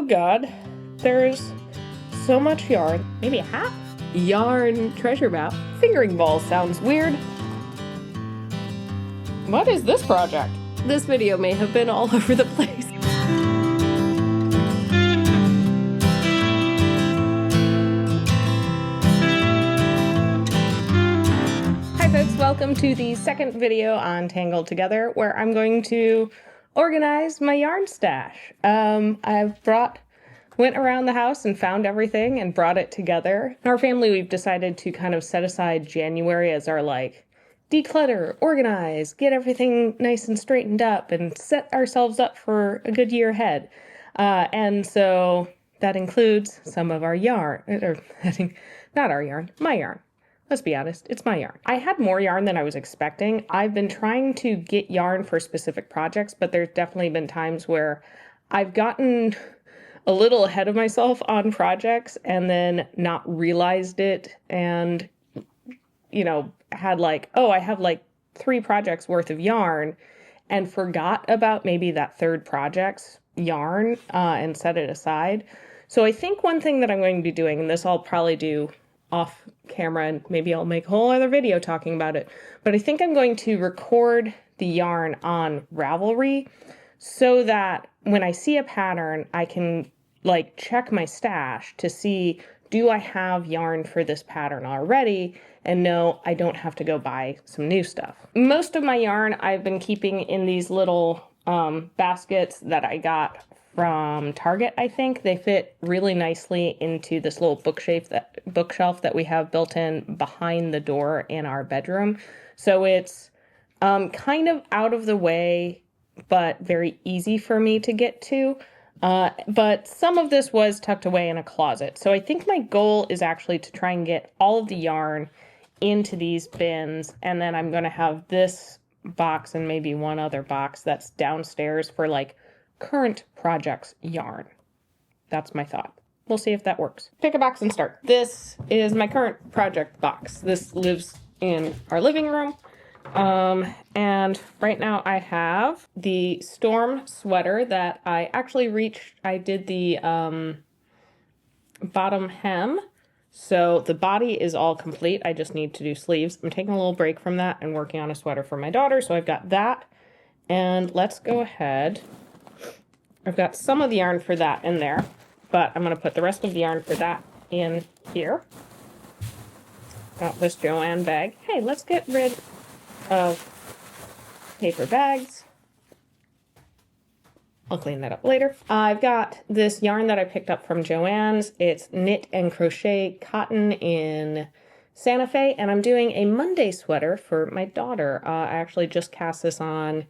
Oh god, there's so much yarn. Maybe a hat? Yarn treasure map. Fingering ball sounds weird. What is this project? This video may have been all over the place. Hi folks, welcome to the second video on Tangled Together, where I'm going to organize my yarn stash. Went around the house and found everything and brought it together. In our family, we've decided to kind of set aside January as our declutter, organize, get everything nice and straightened up and set ourselves up for a good year ahead. And so that includes some of our yarn, not our yarn, my yarn. Let's be honest, it's my yarn. I had more yarn than I was expecting. I've been trying to get yarn for specific projects, but there's definitely been times where I've gotten a little ahead of myself on projects and then not realized it and, had I have 3 projects worth of yarn and forgot about maybe that third project's yarn and set it aside. So I think one thing that I'm going to be doing, and this I'll probably do off camera and maybe I'll make a whole other video talking about it, but I think I'm going to record the yarn on Ravelry so that when I see a pattern, I can check my stash to see, do I have yarn for this pattern already? And no, I don't have to go buy some new stuff. Most of my yarn I've been keeping in these little baskets that I got from Target, I think. They fit really nicely into this little bookshelf that we have built in behind the door in our bedroom. So it's kind of out of the way, but very easy for me to get to. But some of this was tucked away in a closet. So I think my goal is actually to try and get all of the yarn into these bins. And then I'm going to have this box and maybe one other box that's downstairs for current projects yarn. That's my thought. We'll see if that works. Pick a box and start. This is my current project box. This lives in our living room. And right now I have the Storm sweater that I actually I did the, bottom hem. So the body is all complete. I just need to do sleeves. I'm taking a little break from that and working on a sweater for my daughter. So I've got that, and let's go ahead. I've got some of the yarn for that in there, but I'm going to put the rest of the yarn for that in here. Got this Joanne bag. Hey, let's get rid of paper bags. I'll clean that up later. I've got this yarn that I picked up from Joann's. It's knit and crochet cotton in Santa Fe, and I'm doing a Monday sweater for my daughter. I actually just cast this on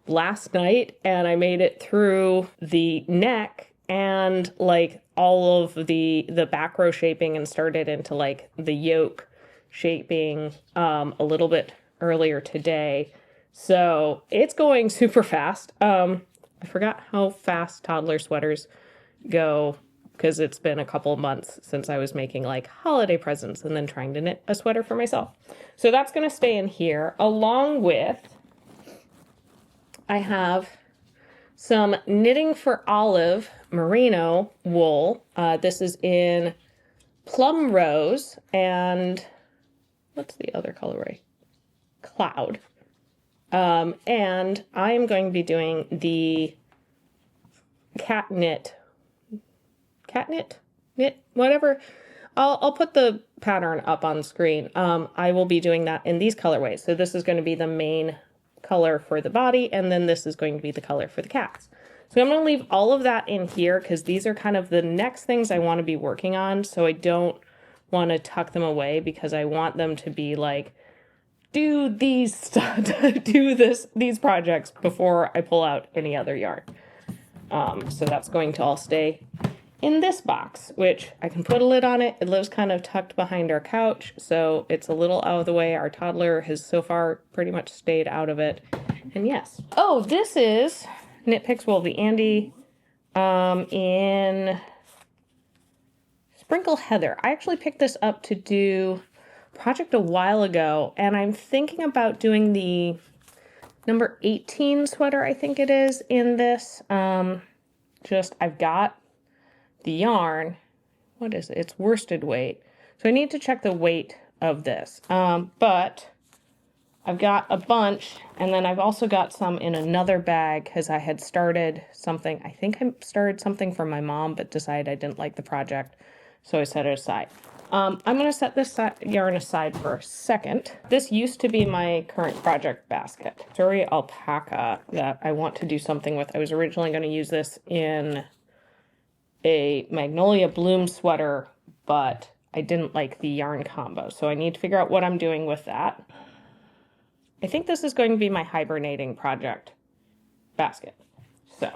last night, and I made it through the neck and all of the back row shaping and started into the yoke shaping a little bit earlier today. So it's going super fast. I forgot how fast toddler sweaters go because it's been a couple of months since I was making holiday presents and then trying to knit a sweater for myself. So that's going to stay in here, along with I have some Knitting for Olive merino wool. This is in Plum Rose and what's the other colorway? Cloud. And I'm going to be doing the knit, whatever. I'll put the pattern up on screen. I will be doing that in these colorways. So this is going to be the main color for the body, and then this is going to be the color for the cats. So I'm going to leave all of that in here because these are kind of the next things I want to be working on. So I don't want to tuck them away because I want them to be do these projects before I pull out any other yarn. So that's going to all stay in this box, which I can put a lid on it. It lives kind of tucked behind our couch, so it's a little out of the way. Our toddler has so far pretty much stayed out of it. And yes. Oh, this is Knit Picks Wolvie Andy in Sprinkle Heather. I actually picked this up to do project a while ago, and I'm thinking about doing the number 18 sweater, I think it is, in this. I've got the yarn, what is it? It's worsted weight. So I need to check the weight of this. But I've got a bunch, and then I've also got some in another bag because I had started something. I think I started something for my mom, but decided I didn't like the project, so I set it aside. I'm going to set this yarn aside for a second. This used to be my current project basket. Surrey alpaca that I want to do something with. I was originally going to use this in a magnolia bloom sweater, but I didn't like the yarn combo, so I need to figure out what I'm doing with that. I think this is going to be my hibernating project basket. So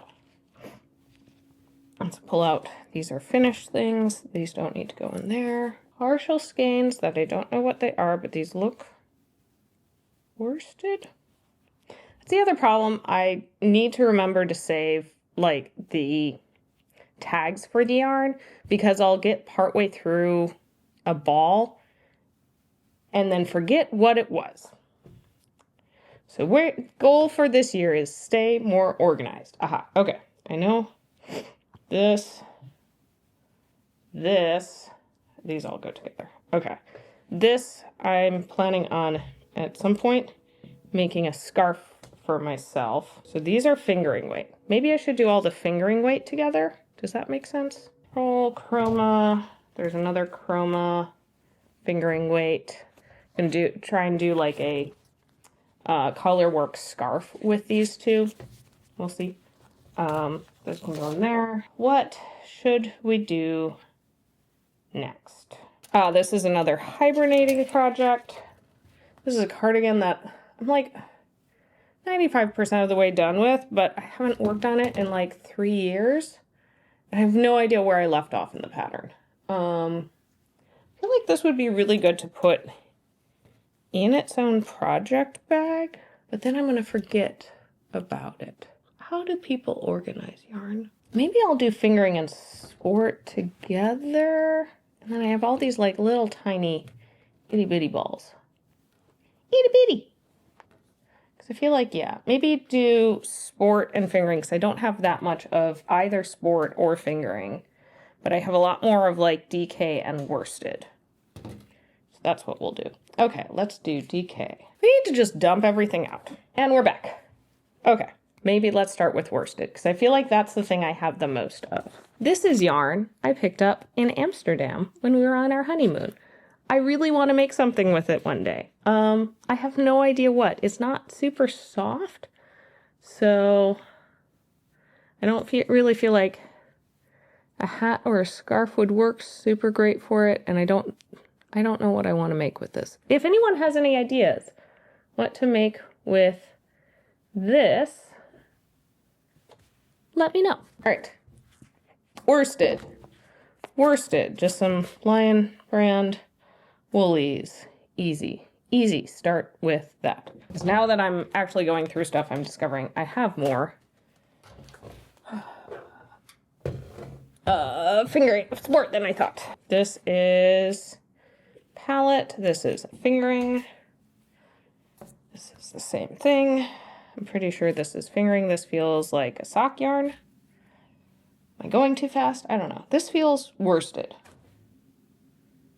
let's pull out. These are finished things. These don't need to go in there. Partial skeins that I don't know what they are, but these look worsted. That's the other problem. I need to remember to save like the tags for the yarn because I'll get partway through a ball and then forget what it was. So goal for this year is stay more organized. Aha, okay. I know this, these all go together. Okay. This, I'm planning on, at some point, making a scarf for myself. So these are fingering weight. Maybe I should do all the fingering weight together. Does that make sense? Roll, chroma. There's another chroma fingering weight. I'm gonna try and do like a color work scarf with these two. We'll see. This can go in there. What should we do next? This is another hibernating project. This is a cardigan that I'm like 95% of the way done with, but I haven't worked on it in like 3 years. I have no idea where I left off in the pattern. I feel like this would be really good to put in its own project bag, but then I'm going to forget about it. How do people organize yarn? Maybe I'll do fingering and sport together. And then I have all these like little tiny itty bitty balls. Itty bitty. Because I feel like, yeah, maybe do sport and fingering because I don't have that much of either sport or fingering. But I have a lot more of like DK and worsted. So that's what we'll do. Okay, let's do DK. We need to just dump everything out. And we're back. Okay, maybe let's start with worsted because I feel like that's the thing I have the most of. This is yarn I picked up in Amsterdam when we were on our honeymoon. I really want to make something with it one day. I have no idea what. It's not super soft, so I don't really feel like a hat or a scarf would work super great for it, and I don't know what I want to make with this. If anyone has any ideas what to make with this, let me know. All right. Worsted, just some Lion brand woolies. Easy, start with that. Because now that I'm actually going through stuff, I'm discovering I have more fingering sport than I thought. This is palette, this is fingering. This is the same thing. I'm pretty sure this is fingering. This feels like a sock yarn. Am I going too fast? I don't know. This feels worsted.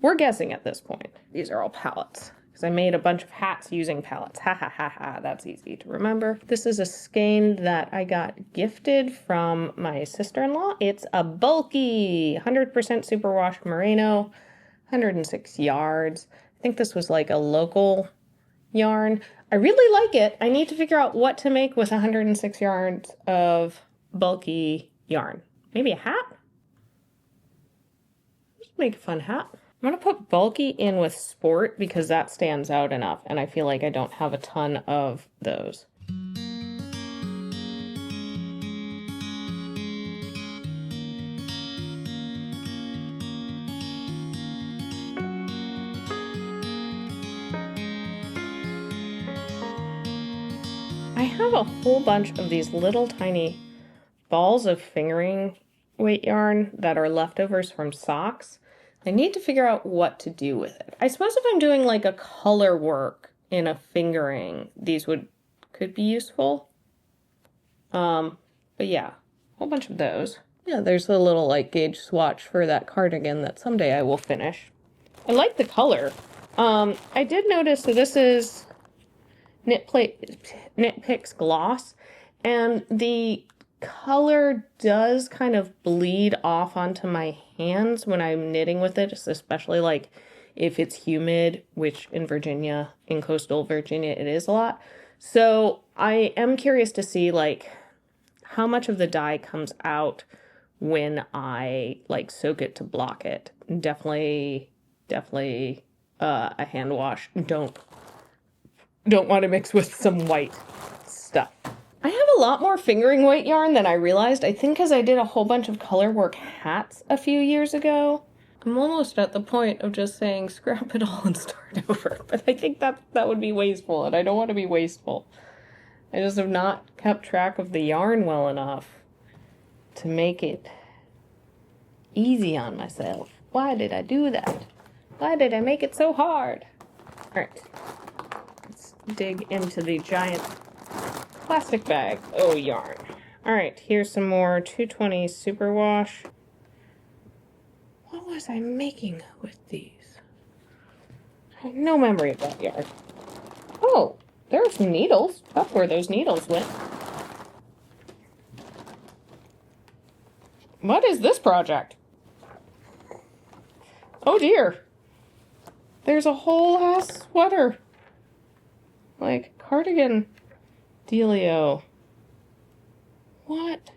We're guessing at this point. These are all palettes because I made a bunch of hats using palettes. Ha ha ha ha. That's easy to remember. This is a skein that I got gifted from my sister-in-law. It's a bulky 100% superwash merino, 106 yards. I think this was like a local yarn. I really like it. I need to figure out what to make with 106 yards of bulky yarn. Maybe a hat? Just make a fun hat. I'm going to put bulky in with sport because that stands out enough, and I feel like I don't have a ton of those. I have a whole bunch of these little tiny balls of fingering weight yarn that are leftovers from socks. I need to figure out what to do with it. I suppose if I'm doing like a color work in a fingering, these could be useful. But yeah, a whole bunch of those. Yeah, there's a little like gauge swatch for that cardigan that someday I will finish. I like the color. I did notice that this is Knit Gloss, and the color does kind of bleed off onto my hands when I'm knitting with it, especially like if it's humid, which in Virginia, in coastal Virginia, it is a lot. So I am curious to see like how much of the dye comes out when I like soak it to block it. Definitely a hand wash. Don't want to mix with some white stuff. I have a lot more fingering weight yarn than I realized. I think because I did a whole bunch of colorwork hats a few years ago. I'm almost at the point of just saying scrap it all and start over. But I think that would be wasteful, and I don't want to be wasteful. I just have not kept track of the yarn well enough to make it easy on myself. Why did I do that? Why did I make it so hard? Alright. Let's dig into the giant plastic bag. Oh, yarn. Alright, here's some more 220 superwash. What was I making with these? I have no memory of that yarn. Oh, there are some needles. That's where those needles went. What is this project? Oh dear. There's a whole ass sweater. Like cardigan dealio. What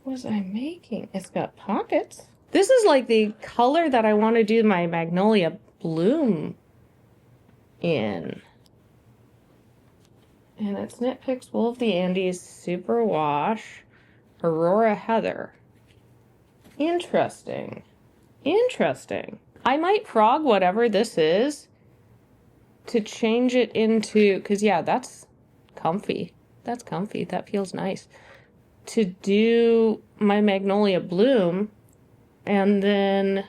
was I making? It's got pockets. This is like the color that I want to do my magnolia bloom in. And it's Knit Picks Wool of the Andes Superwash Aurora Heather. Interesting. Interesting. I might frog whatever this is to change it into, because yeah, that's comfy. That's comfy. That feels nice. To do my magnolia bloom and then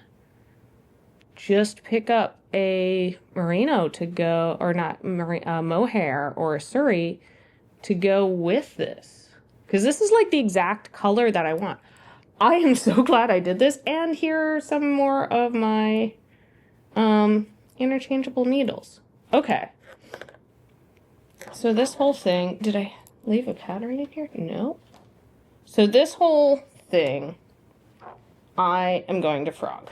just pick up a merino to go, or not, mohair or a surrey to go with this. Because this is like the exact color that I want. I am so glad I did this. And here are some more of my interchangeable needles. Okay. So this whole thing, did I leave a pattern in here? No. So this whole thing, I am going to frog.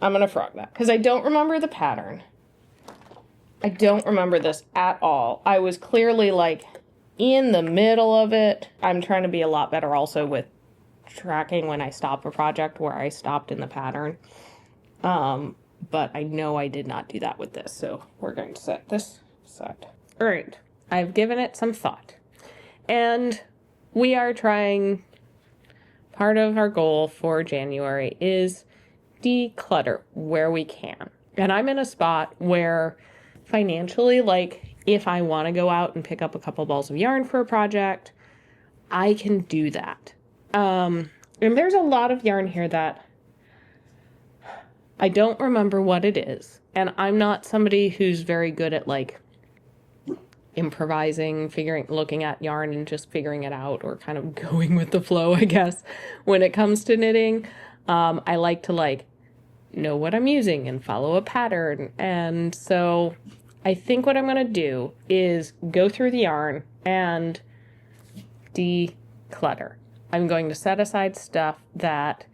I'm going to frog that because I don't remember the pattern. I don't remember this at all. I was clearly like in the middle of it. I'm trying to be a lot better also with tracking when I stop a project where I stopped in the pattern. But I know I did not do that with this. So we're going to set this aside. All right. I've given it some thought. And we are trying, part of our goal for January is declutter where we can. And I'm in a spot where financially, like if I want to go out and pick up a couple balls of yarn for a project, I can do that. And there's a lot of yarn here that I don't remember what it is. And I'm not somebody who's very good at like improvising, looking at yarn and just figuring it out, or kind of going with the flow, I guess, when it comes to knitting. I like to like know what I'm using and follow a pattern. And so I think what I'm going to do is go through the yarn and declutter. I'm going to set aside stuff that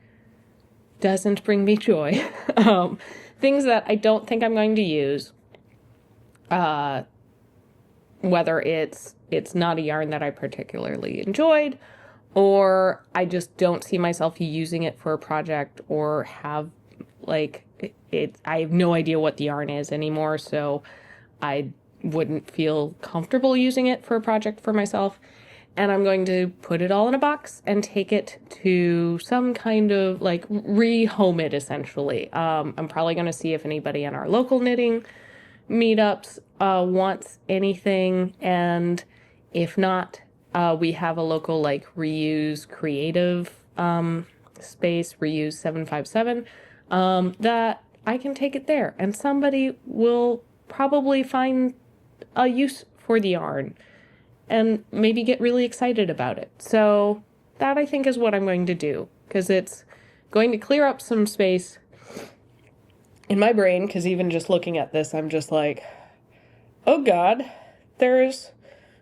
doesn't bring me joy. Things that I don't think I'm going to use. Whether it's not a yarn that I particularly enjoyed, or I just don't see myself using it for a project, or have like I have no idea what the yarn is anymore, so I wouldn't feel comfortable using it for a project for myself. And I'm going to put it all in a box and take it to some kind of like rehome it essentially. I'm probably going to see if anybody in our local knitting meetups wants anything, and if not, we have a local like reuse creative space, reuse 757, that I can take it there, and somebody will probably find a use for the yarn and maybe get really excited about it. So that I think is what I'm going to do, because it's going to clear up some space in my brain, because even just looking at this, I'm just like, oh God, there's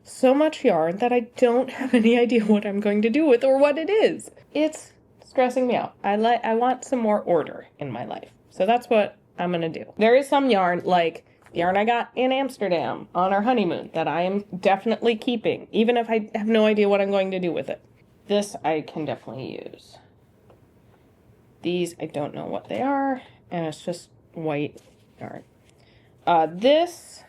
so much yarn that I don't have any idea what I'm going to do with or what it is. It's stressing me out. I want some more order in my life. So that's what I'm going to do. There is some yarn, like the yarn I got in Amsterdam on our honeymoon, that I am definitely keeping, even if I have no idea what I'm going to do with it. This I can definitely use. These, I don't know what they are, and it's just white yarn. These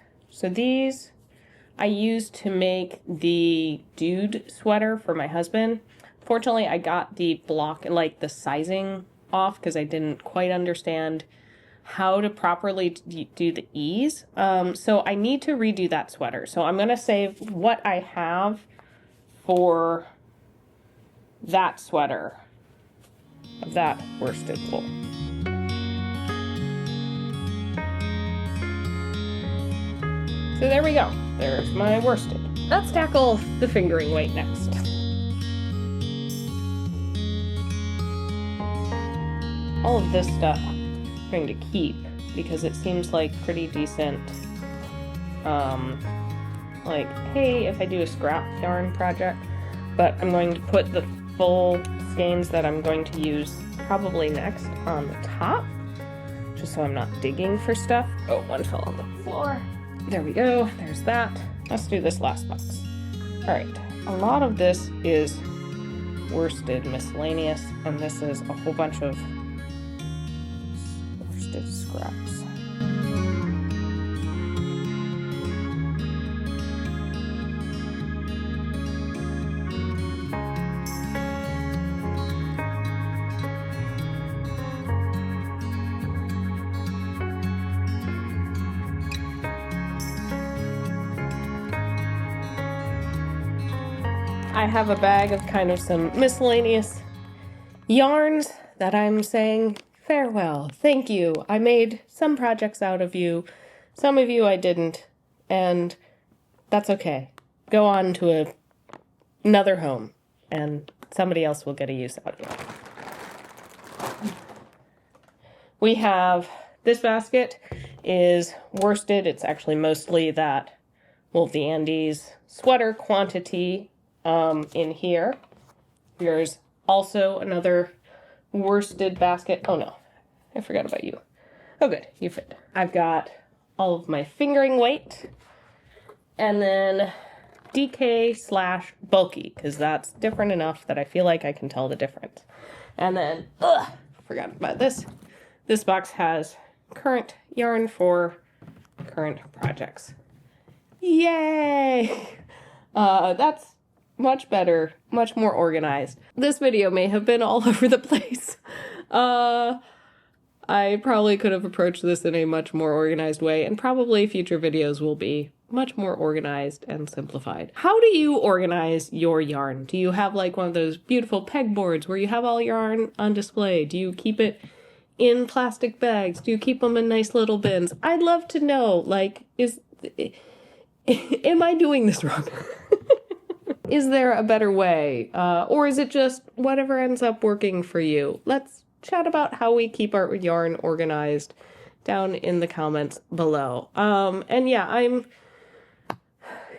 I used to make the dude sweater for my husband. Fortunately, I got the block, like the sizing off, because I didn't quite understand how to properly do the ease. So I need to redo that sweater. So I'm going to save what I have for that sweater of that worsted wool. So there we go. There's my worsted. Let's tackle the fingering weight next. All of this stuff I'm going to keep because it seems like pretty decent. Like, hey, if I do a scrap yarn project, but I'm going to put the full skeins that I'm going to use probably next on the top, just so I'm not digging for stuff. Oh, one fell on the floor. There we go, there's that. Let's do this last box. All right, a lot of this is worsted miscellaneous, and this is a whole bunch of worsted scraps. I have a bag of kind of some miscellaneous yarns that I'm saying farewell. Thank you. I made some projects out of you. Some of you I didn't. And that's okay. Go on to another home and somebody else will get a use out of it. We have this basket is worsted. It's actually mostly that Wolf the Andes sweater quantity in here. There's also another worsted basket. Oh no, I forgot about you. Oh good, you fit. I've got all of my fingering weight, and then DK / bulky, because that's different enough that I feel like I can tell the difference. And then, forgot about this. This box has current yarn for current projects. Yay! That's much better, much more organized. This video may have been all over the place. I probably could have approached this in a much more organized way, and probably future videos will be much more organized and simplified. How do you organize your yarn? Do you have like one of those beautiful pegboards where you have all yarn on display? Do you keep it in plastic bags? Do you keep them in nice little bins? I'd love to know, like, am I doing this wrong? Is there a better way? Or is it just whatever ends up working for you? Let's chat about how we keep our yarn organized down in the comments below. And yeah, I'm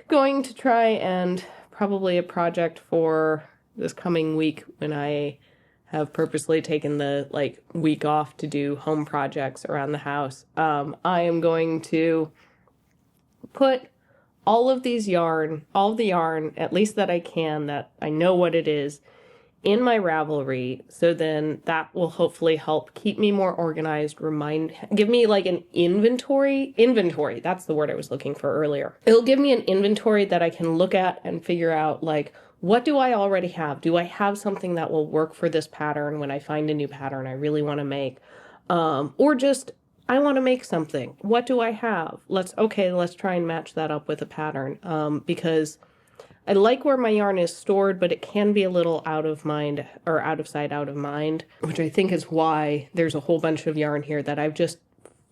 going to try and probably a project for this coming week when I have purposely taken the week off to do home projects around the house. I am going to put all of the yarn, at least that I can, that I know what it is, in my Ravelry, so then that will hopefully help keep me more organized, give me like an inventory, that's the word I was looking for earlier. It'll give me an inventory that I can look at and figure out, like, what do I already have? Do I have something that will work for this pattern when I find a new pattern I really want to make? Or just, I want to make something. What do I have? Let's try and match that up with a pattern. Because I like where my yarn is stored, but it can be a little out of mind, or out of sight, out of mind, which I think is why there's a whole bunch of yarn here that I've just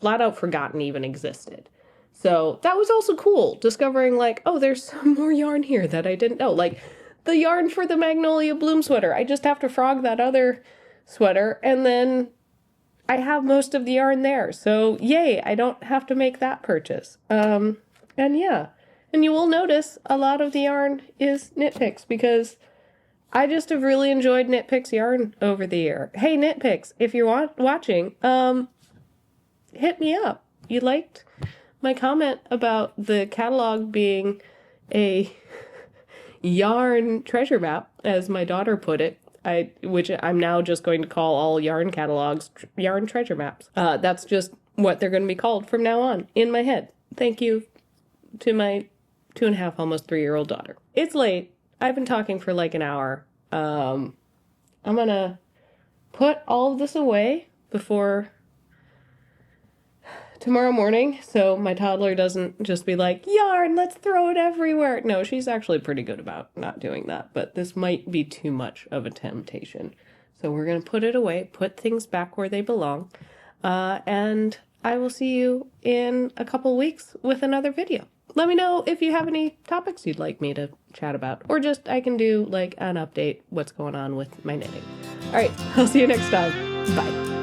flat out forgotten even existed. So that was also cool, discovering like, oh, there's some more yarn here that I didn't know. Like the yarn for the Magnolia Bloom sweater. I just have to frog that other sweater, and then I have most of the yarn there. So yay, I don't have to make that purchase. And yeah, and you will notice a lot of the yarn is Knit Picks because I just have really enjoyed Knit Picks yarn over the year. Hey, Knit Picks, if you're watching, hit me up. You liked my comment about the catalog being a yarn treasure map, as my daughter put it, which I'm now just going to call all yarn catalogs yarn treasure maps. That's just what they're going to be called from now on in my head. Thank you to my 2.5, almost 3-year-old daughter. It's late. I've been talking for like an hour. I'm gonna put all of this away before tomorrow morning, so my toddler doesn't just be like, yarn, let's throw it everywhere. No, she's actually pretty good about not doing that, but this might be too much of a temptation. So we're going to put it away, put things back where they belong, and I will see you in a couple weeks with another video. Let me know if you have any topics you'd like me to chat about, or just I can do like an update what's going on with my knitting. All right, I'll see you next time. Bye.